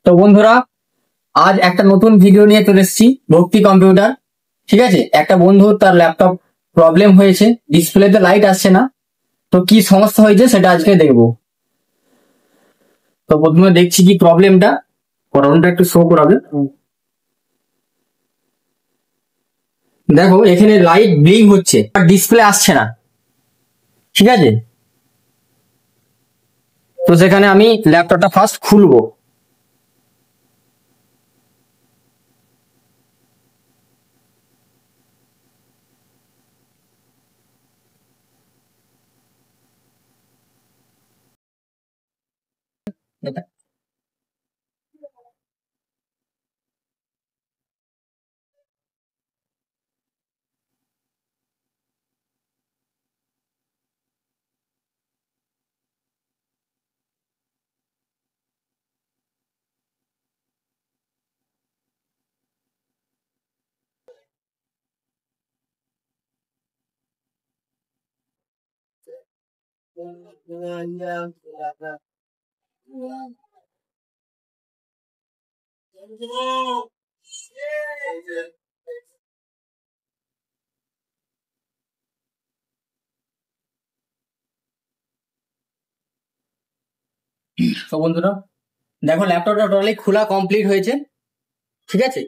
তো বন্ধুরা, আজ একটা নতুন ভিডিও নিয়ে চলে এসেছি ভক্তি কম্পিউটার। ঠিক আছে, একটা বন্ধু তার ল্যাপটপ প্রবলেম হয়েছে, ডিসপ্লেতে লাইট আসছে না। তো কি সমস্যা হয়েছে সেটা আজকে দেখবো। তো প্রথমে দেখছি কি প্রবলেমটা, একটু শো করাবে। দেখো এখানে লাইট ব্লিং হচ্ছে আর ডিসপ্লে আসছে না। ঠিক আছে, তো সেখানে আমি ল্যাপটপটা ফার্স্ট খুলবো। তো বন্ধুরা দেখো, ল্যাপটপটা টোটালি খোলা কমপ্লিট হয়েছে। ঠিক আছে,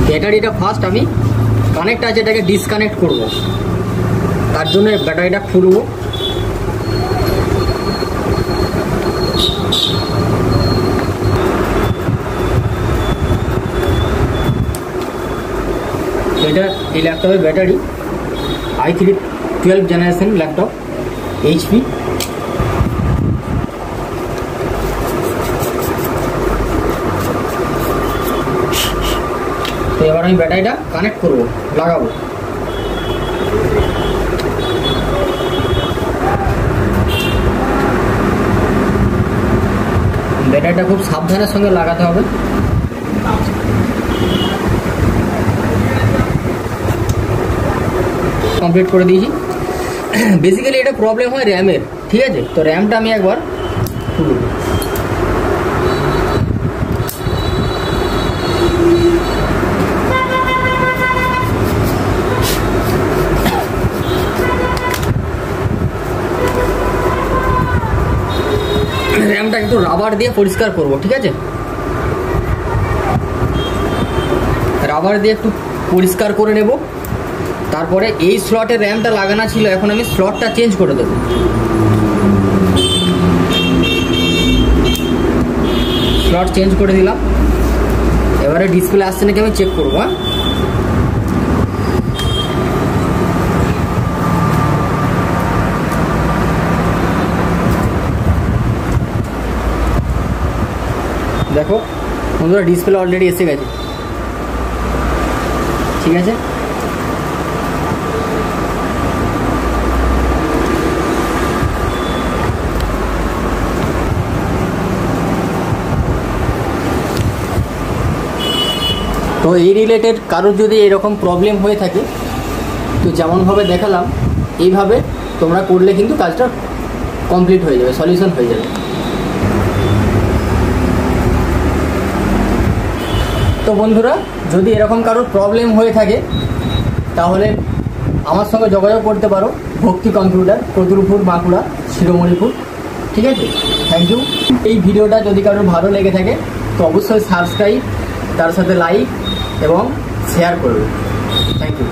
ব্যাটারিটা ফার্স্ট আমি কানেক্ট আছে এটাকে ডিসকানেক্ট করব। তার জন্য ব্যাটারিটা খুলবো। এটা এই ল্যাপটপের battery i3 12 generation laptop HP। তো এবার আমি ব্যাটারিটা কানেক্ট করব, লাগাবো। ব্যাটারিটা খুব সাবধানের সঙ্গে লাগাতে হবে। কমপ্লিট করে দিয়েছি। বেসিক্যালি এটা প্রবলেম হয় র্যামের। ঠিক আছে, তো র্যামটা আমি একবার খুলব। র্যামটা একটু রাবার দিয়ে পরিষ্কার করব। ঠিক আছে, রাবার দিয়ে একটু পরিষ্কার করে নেব। তারপরে এই স্লটে র্যামটা লাগানো ছিল, এখন আমি স্লটটা চেঞ্জ করে দেবো। স্লট চেঞ্জ করে দিলাম। এবারে ডিসপ্লে আসছে নাকি আমি চেক করবো। হ্যাঁ, দেখো বন্ধুরা, ডিসপ্লে অলরেডি এসে গেছে। ঠিক আছে, তো এই রিলেটেড কারোর যদি এরকম প্রবলেম হয়ে থাকে, তো যেমনভাবে দেখালাম এইভাবে তোমরা করলে কিন্তু কাজটা কমপ্লিট হয়ে যাবে, সলিউশন হয়ে যাবে। তো বন্ধুরা, যদি এরকম কারোর প্রবলেম হয়ে থাকে তাহলে আমার সঙ্গে যোগাযোগ করতে পারো। ভক্তি কম্পিউটার, কতুলপুর, বাঁকুড়া, শিরোমণিপুর। ঠিক আছে, থ্যাংক ইউ। এই ভিডিওটা যদি কারোর ভালো লেগে থাকে তো অবশ্যই সাবস্ক্রাইব, তার সাথে লাইক এবং শেয়ার করবে। Thank you.